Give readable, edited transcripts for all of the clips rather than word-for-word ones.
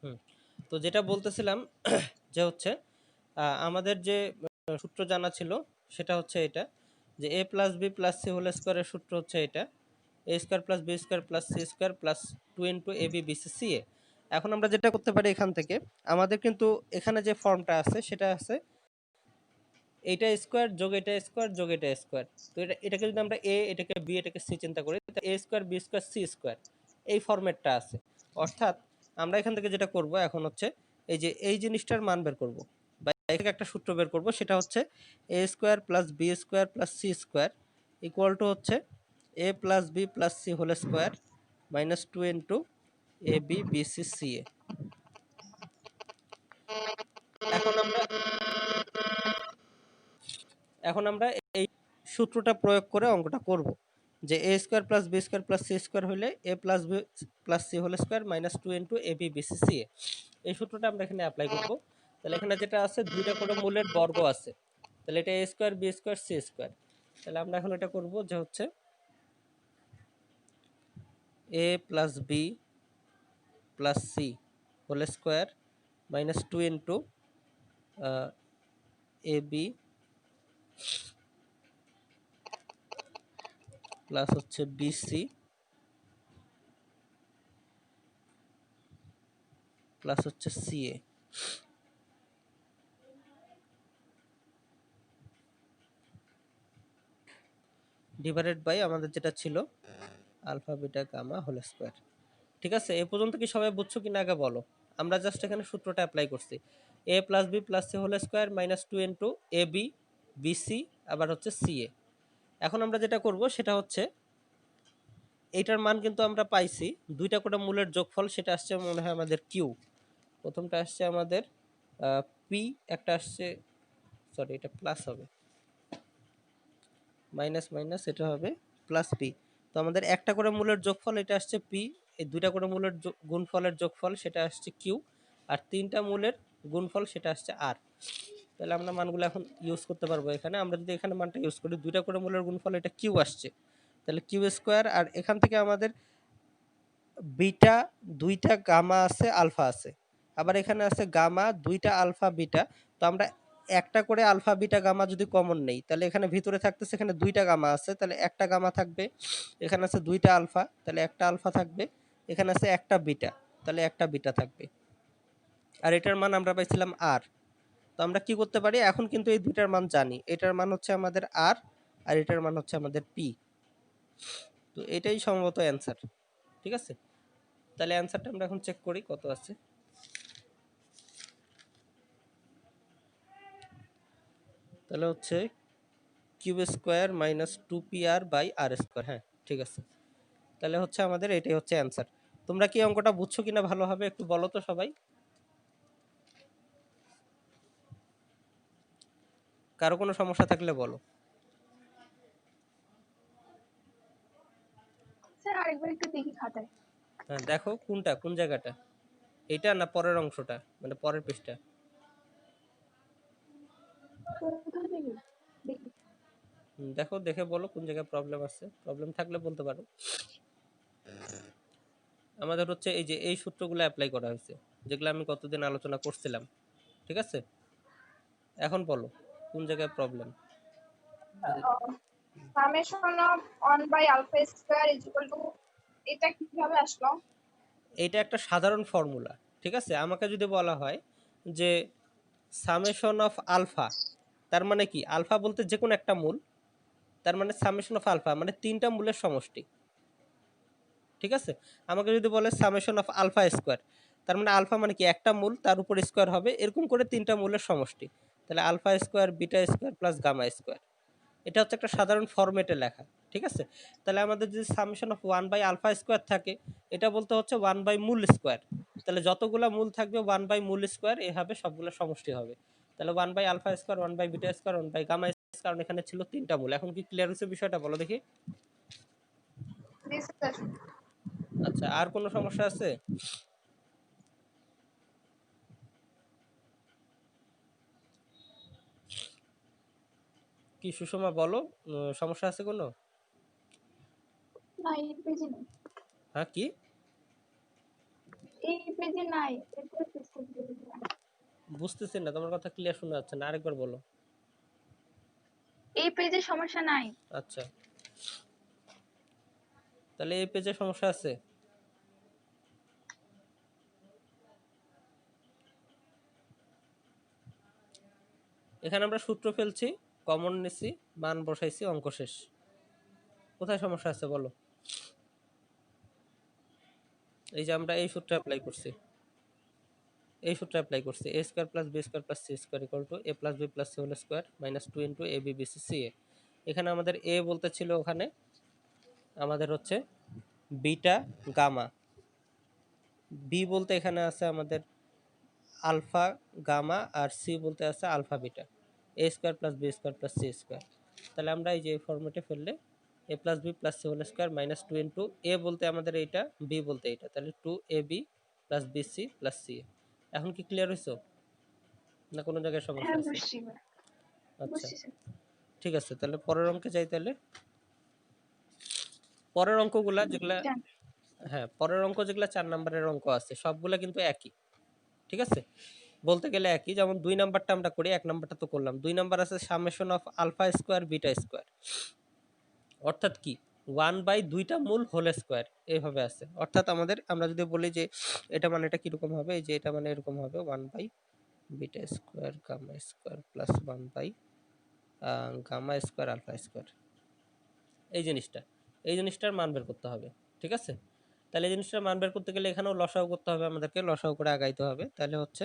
হুম। তো যেটা বলতেছিলাম যে হচ্ছে আমাদের যে সূত্র জানা ছিল সেটা হচ্ছে এটা, যে a plus B plus C whole স্কোয়ারের সূত্র হচ্ছে এটা, A square plus B square plus C square plus 2 into A B BC C A. এখন আমরা যেটা করতে পারি এখান থেকে, আমাদের কিন্তু এখানে যে ফর্মটা আছে সেটা আছে এইটা স্কোয়ার যোগ এটা স্কোয়ার যোগ এটা স্কোয়ার। তো এটাকে যদি আমরা এ, এটাকে বি, এটাকে সি চিন্তা করি, তো A square B square C square এই ফরম্যাটটা আছে। অর্থাৎ আমরা এখান থেকে যেটা করব এখন হচ্ছে এই যে এই জিনিসটার মান বের করব, বা এখানে একটা সূত্র বের করব, সেটা হচ্ছে A square plus B square plus C square equal to হচ্ছে A plus B plus C whole square minus 2 into A B B C C A. এখন আমরা এখন আমরা এই সূত্রটা প্রয়োগ করে অঙ্কটা করব, যে A square plus B square plus C square হলে A plus B plus C whole square minus 2 into A B B C C A. এই সূত্রটা আমরা এখানে অ্যাপ্লাই করব। তাহলে এখানে যেটা আছে দুইটা করে মূলের বর্গ আছে, তাহলে এটা A square B square C square. তাহলে আমরা এখন এটা করব যে হচ্ছে A plus B plus C whole square minus 2 into A B plus হচ্ছে বি সি প্লাস হচ্ছে সি এ ডিভাইডেড বাই আমাদের যেটা ছিল alpha beta gamma whole square. ঠিক আছে, এ পর্যন্ত কি সবাই বুঝছো কিনা আগে বলো। আমরা জাস্ট এখানে সূত্রটা অ্যাপ্লাই করছি, A plus B plus C whole square minus 2 into A B B C আবার হচ্ছে সি এ। এখন আমরা যেটা করব সেটা হচ্ছে এইটার মান কিন্তু আমরা পাইছি দুইটা করে মূলের যোগফল, সেটা আসছে মনে হয় আমাদের কিউ। প্রথমটা আসছে আমাদের পি, একটা আসছে, সরি এটা প্লাস হবে, মাইনাস মাইনাস এটা হবে প্লাস পি। তো আমাদের একটা করে মূলের যোগফল এটা আসছে পি, এই দুইটা করে মূলের গুণফলের যোগফল সেটা আসছে কিউ, আর তিনটা মূলের গুণফল সেটা আসছে আর। তাহলে আমরা মানগুলো এখন ইউজ করতে পারবো এখানে। আমরা যদি এখানে মানটা ইউজ করি, দুইটা করে মূলের গুণফল এটা কিউ আসছে, তাহলে কিউ স্কোয়ার, আর এখান থেকে আমাদের বিটা দুইটা গামা আছে আলফা আছে, আবার এখানে আছে গামা দুইটা আলফা বিটা। তো আমরা একটা করে আলফা বিটা গামা যদি কমন নেই, তাহলে এখানে ভিতরে থাকতেছে, এখানে দুইটা গামা আছে, তাহলে একটা গামা থাকবে, এখানে আছে দুইটা আলফা, তাহলে একটা আলফা থাকবে, এখানে আছে একটা বিটা, তাহলে একটা বিটা থাকবে, আর এটার মান আমরা পাইছিলাম আর। তো আমরা কি করতে পারি, এখন কিন্তু এই দুইটার মান জানি, এটার মান হচ্ছে আমাদের আর, আর এটার মান হচ্ছে আমাদের পি। তো এটাই সম্ভবত অ্যান্সার। ঠিক আছে, তাহলে অ্যান্সারটা আমরা এখন চেক করি কত আছে। তাহলে হচ্ছে q square minus 2pr by r square. হ্যাঁ ঠিক আছে, তাহলে হচ্ছে আমাদের এটাই হচ্ছে অ্যান্সার। তোমরা কি অঙ্কটা বুঝছো কিনা ভালোভাবে একটু বলো তো সবাই, কারো কোনো সমস্যা থাকলে বলো। স্যার আরেকবার একটু দেখি খাতায়। হ্যাঁ দেখো কোনটা, কোন জায়গাটা, এটা না পরের অংশটা, মানে পরের পৃষ্ঠা। কোথা থেকে দেখি? দেখো, দেখে বলো কোন জায়গায় প্রবলেম আছে, প্রবলেম থাকলে বলতে পারো। আমাদের হচ্ছে এই যে এই সূত্রগুলো অ্যাপ্লাই করা হয়েছে, যেগুলো আমি কতদিন আলোচনা করছিলাম। ঠিক আছে, এখন বলো কোন জায়গায় problem. Summation of 1 by alpha square is equal to, এটা কিভাবে আসলো? এইটা একটা সাধারণ ফর্মুলা। ঠিক আছে, আমাকে যদি বলা হয় যে সামেশন অফ আলফা, তার মানে কি, আলফা বলতে যে কোনো একটা মূল, তার মানে সামেশন অফ আলফা মানে তিনটা মূলের সমষ্টি। ঠিক আছে, আমাকে যদি বলে সামেশন অফ আলফা স্কোয়ার, তার মানে আলফা মানে কি একটা মূল, তার উপর স্কোয়ার হবে, এরকম করে তিনটা মূলের সমষ্টি। তাহলে alpha square beta square plus gamma square, এটা হচ্ছে একটা সাধারণ ফরম্যাটে লেখা। ঠিক আছে, তাহলে আমাদের যদি summation of 1 by alpha square থাকে, এটা বলতে হচ্ছে 1 বাই মূল স্কোয়ার। তাহলে যতগুলা মূল থাকবে 1 বাই মূল স্কোয়ার এভাবে সবগুলো সমষ্টি হবে। তাহলে 1 by alpha square, 1 by beta square, 1 by gamma square, কারণ এখানে ছিল তিনটা মূল। এখন কি ক্লিয়ার হচ্ছে বিষয়টা, বলো দেখি। This sir. আচ্ছা, আর কোনো সমস্যা আছে? কি সুষমা বলো, সমস্যা আছে কোনো? না এই পেজে নেই, হ্যাঁ কি? এই পেজে নাই, বুঝতেছেন না, তোমার কথা ক্লিয়ার শোনা যাচ্ছে না, আরেকবার বলো। এই পেজে সমস্যা নাই। আচ্ছা, তাহলে এই পেজে সমস্যা আছে। এখানে আমরা সূত্র ফেলছি, কমন নিছি, মান বসাইছি, অঙ্ক শেষ। কোথায় সমস্যা আছে বলো? এই যে আমরা এই সূত্র অ্যাপ্লাই করছি, এই সূত্র অ্যাপ্লাই করছি, a square plus b square plus c square equal to a plus b plus c whole square minus 2 into a b b c c a। এখানে আমাদের a বলতে ছিল, ওখানে আমাদের হচ্ছে বিটা গামা, b বলতে এখানে আছে আমাদের আলফা গামা, আর c বলতে আছে alpha beta, a square plus b square plus c square. তাহলে আমরা এই যে ফর্মেটে ফেললে a plus b plus c whole square minus 2 into a বলতে আমাদের এইটা, b বলতে এইটা, তাহলে 2ab plus bc plus c। এখন কি ক্লিয়ার হইছো না কোনো জায়গায় সমস্যা হ্যাঁ আছে? বুঝছি, আচ্ছা, বুঝছি স্যার। ঠিক আছে, তাহলে পরের অঙ্কে যাই। তাহলে পরের অঙ্কগুলা যেগুলা, জান। হ্যাঁ পরের অঙ্ক যেগুলা 4 নম্বরের অঙ্ক আছে সবগুলা কিন্তু একই, ঠিক আছে, বলতে গেলে একই। যেমন 2 নাম্বারটা আমরা করি, 1 নাম্বারটা তো করলাম। 2 নাম্বার আছে summation of alpha square beta square, অর্থাৎ কি 1 বাই দুইটা মূল হোল স্কয়ার, এইভাবে আছে। অর্থাৎ আমাদের, আমরা যদি বলি যে এটা মানে এটা কিরকম হবে, এই যে এটা মানে এরকম হবে 1 by beta square gamma square plus 1 by gamma square alpha square, এই জিনিসটা, এই জিনিসটার মান বের করতে হবে, ঠিক আছে। তাহলে এই জিনিসটার মান বের করতে গেলে এখানেও লসাগু করতে হবে আমাদেরকে, লসাগু করে আগাইতে হবে। তাহলে হচ্ছে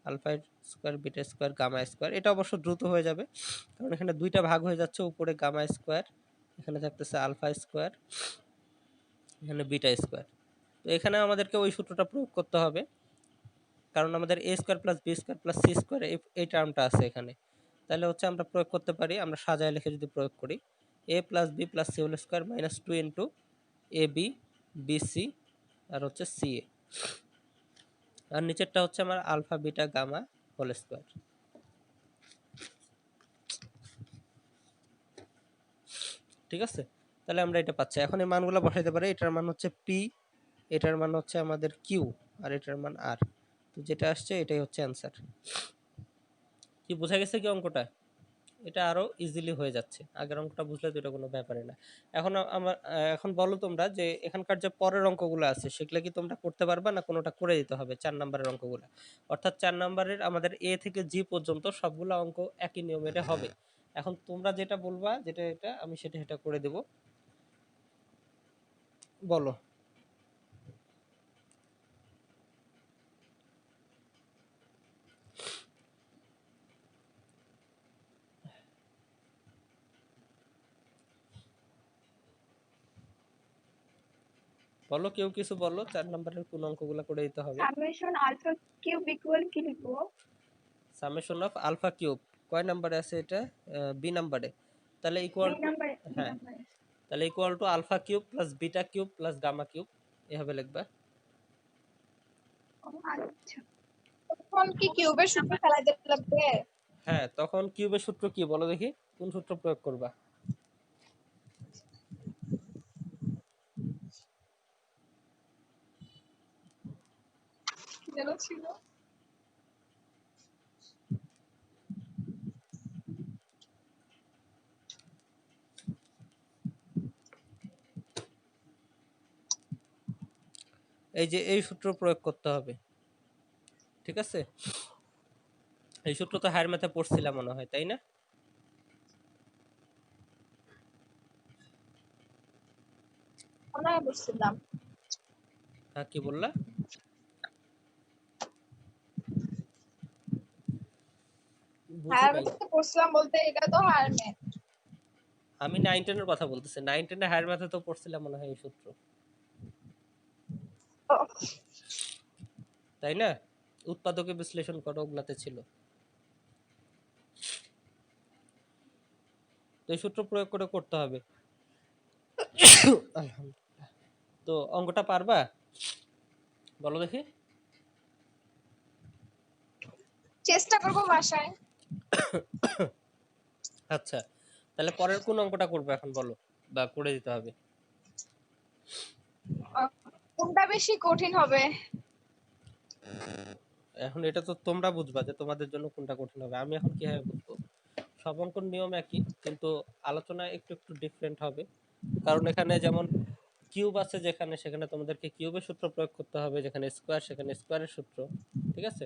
alpha square beta square gamma square, এটা অবশ্য দ্রুত হয়ে যাবে কারণ এখানে দুইটা ভাগ হয়ে যাচ্ছে, উপরে গামা স্কয়ার, এখানে থাকতেছে আলফা স্কয়ার, এখানে বিটা স্কয়ার। তো এখানে আমাদেরকে ওই সূত্রটা প্রয়োগ করতে হবে, কারণ আমাদের a square plus b square plus c square এই টার্মটা আছে এখানে। তাহলে হচ্ছে আমরা প্রয়োগ করতে পারি, আমরা সাজায় লিখে যদি প্রয়োগ করি, a plus b plus c whole square minus 2 into A B B C আর হচ্ছে সি এ, আর নিচেরটা হচ্ছে আমার alpha beta gamma whole square. ঠিক আছে, তাহলে আমরা এটা পাচ্ছি। এখন এই মানগুলো বসাইতে পারি। এটার মান হচ্ছে পি, এটার মান হচ্ছে আমাদের কিউ, আর এটার মান আর। তো যেটা আসছে এটাই হচ্ছে অ্যান্সার। কি বোঝা গেছে কি অঙ্কটা? এটা আরো ইজিলি হয়ে যাচ্ছে, আগের অঙ্কটা বুঝলে তো এটা কোনো ব্যাপারে না। এখন আমার এখন বলো তোমরা যে এখানকার যে পরের অঙ্কগুলো আছে সেগুলো কি তোমরা করতে পারবা না কোনোটা করে দিতে হবে 4 নাম্বারের অঙ্কগুলো? অর্থাৎ 4 নাম্বারের আমাদের এ থেকে জি পর্যন্ত সবগুলো অঙ্ক একই নিয়মে হবে। এখন তোমরা যেটা বলবা, যেটা এটা আমি সেটা করে দেব, বলো। বলো, কেউ কিছু বলো, 4 নাম্বারের কোন অঙ্কগুলো করে দিতে হবে? সামেশন আলফা কিউব ইকুয়াল কি লিখবো? সামেশন অফ আলফা কিউব কয় নাম্বারে আছে এটা? বি নাম্বারে। তাহলে equal B to, number, B হ্যাঁ নাম্বার। তাহলে equal to alpha cube plus beta cube plus gamma cube, এভাবে লিখবা। আচ্ছা, তখন কি কিউবের সূত্র ফেলাইতে লাগবে? হ্যাঁ, তখন কিউবের সূত্র কি বলো দেখি, কোন সূত্র প্রয়োগ করবা? যেন ছিল এই যে এই সূত্র প্রয়োগ করতে হবে, ঠিক আছে। এই সূত্র তো হায়ার ম্যাথে পড়ছিলাম মনে হয়, তাই না? আমরা বুঝছিলাম। হ্যাঁ, কি বললা? বুঝি হ্যাঁ নাই। আমি তো পড়ছিলাম বলতে এটা তো হার ম্যাথ। আমি 9 10 এর কথা বলতেছি, 9 10 এ হায়ার ম্যাথে তো পড়ছিলাম মনে হয় এই সূত্র, তাই না? উৎপাদকে বিশ্লেষণ করো, ওগুলাতে ছিল। তো এই সূত্র প্রয়োগ করে করতে হবে। আলহামদুলিল্লাহ। তো অঙ্কটা পারবা? বলো দেখি। চেষ্টা করবো বাসায়। আচ্ছা, তাহলে পরের কোন অঙ্কটা করবে এখন বলো, বা করে দিতে হবে? কোনটা বেশি কঠিন হবে? এখন এটা তো তোমরা বুঝবা যে তোমাদের জন্য কোনটা কঠিন হবে, আমি এখন কিভাবে বুঝবো? সব অঙ্কন নিয়ম একই, কিন্তু আলোচনা একটু একটু ডিফারেন্ট হবে। কারণ এখানে যেমন কিউব আছে, যেখানে সেখানে তোমাদেরকে কিউবের সূত্র প্রয়োগ করতে হবে, যেখানে স্কোয়ার সেখানে স্কোয়ারের সূত্র। ঠিক আছে?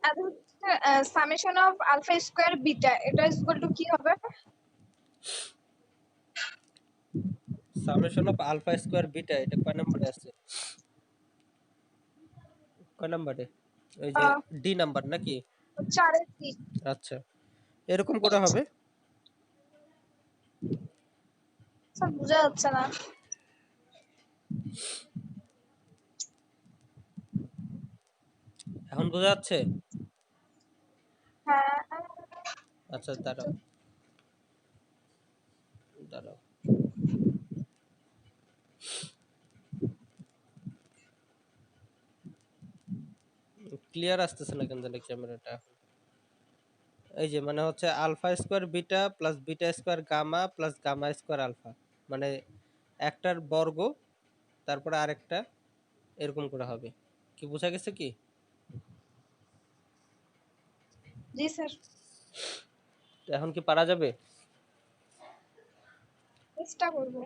আর হচ্ছে summation of alpha square beta, এটা ইকুয়াল টু কি হবে? Summation of alpha square beta, এটা কয় নম্বরে আছে? কয় নম্বরে? ওই যে ডি নাম্বার নাকি? 4 আচ্ছা, এরকম করে হবে। স্যার বোঝা যাচ্ছে না। এখন বোঝা যাচ্ছে? হ্যাঁ, আচ্ছা, দাঁড়াও দাঁড়াও। ক্লিয়ার আসতেছে না কেন জানি ক্যামেরাটা। এই যে মানে হচ্ছে alpha square beta plus beta square gamma plus gamma square alpha, মানে একটার বর্গ তারপরে আরেকটা, এরকম করে হবে। কি বোঝা গেছে কি? জি স্যার, এখন কি পারা যাবে? চেষ্টা করবো।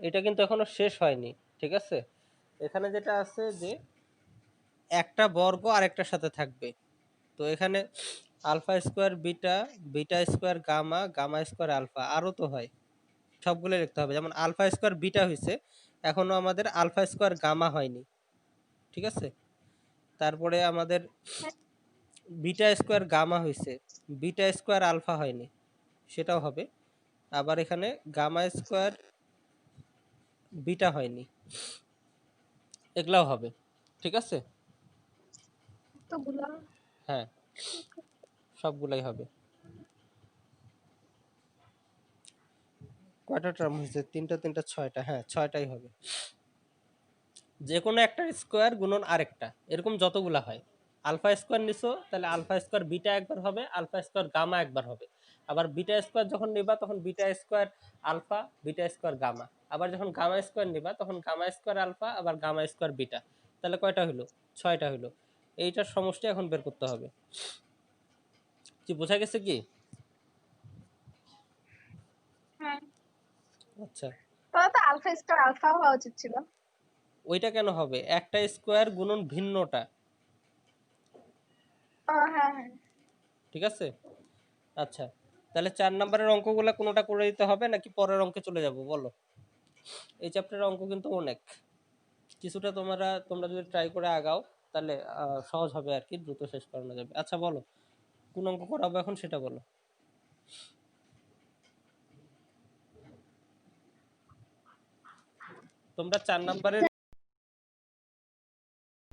এটা কিন্তু এখনো শেষ হয়নি, ঠিক আছে? এখানে যেটা আছে যে একটা বর্গ আরেকটার সাথে থাকবে। তো এখানে alpha square beta, beta square gamma, gamma square alpha, আরও তো হয়। সবগুলো লিখতে হবে। যেমন আলফা স্কোয়ার বিটা হয়েছে, এখনো আমাদের আলফা স্কোয়ার গামা হয়নি। ঠিক আছে? তারপরে আমাদের বিটা স্কোয়ার গামা হয়েছে, বিটা স্কোয়ার আলফা হয়নি, সেটাও হবে। আবার এখানে গামা স্কোয়ার বিটা হয়নি, এগুলাও হবে। ঠিক আছে? তো গুলা হ্যাঁ, সবগুলাই হবে। কয়টা টার্ম হয়েছে? তিনটা তিনটা ছয়টা, হ্যাঁ ছয়টাই হবে। যে কোনো একটা স্কোয়ার গুণন আরেকটা, এরকম যতগুলা হয়। আলফা স্কোয়ার নিছো, তাহলে আলফা স্কোয়ার বিটা একবার হবে, আলফা স্কোয়ার গামা একবার হবে। আবার বিটা স্কোয়ার যখন নিবা তখন beta square alpha, beta square gamma. আবার যখন গামা স্কোয়ার নিবা তখন গামা স্কোয়ার আলফা, আবার গামা স্কোয়ার বিটা। তাহলে কয়টা হলো? ছয়টা হলো। এইটার সমষ্টি এখন বের করতে হবে। কি বোঝা গেছে কি? হ্যাঁ, আচ্ছা, তাহলে তো আলফা স্কয়ার আলফা হওয়া উচিত ছিল। ওইটা কেন হবে? একটা স্কোয়ার গুণন ভিন্নটা। হ্যাঁ হ্যাঁ, ঠিক আছে? আচ্ছা, তাহলে 4 নম্বরের অঙ্কগুলা কোনোটা করে দিতে হবে নাকি পরের অঙ্কে চলে যাব বলো? এই চ্যাপ্টারের অঙ্ক কিন্তু অনেক। কিছুটা তোমরা যদি ট্রাই করে আগাও, তাহলে সহজ হবে আর কি, দ্রুত শেষ করানো যাবে। আচ্ছা বলো, কোন অঙ্ক করাবো এখন সেটা বলো। তোমরা 4 নম্বরের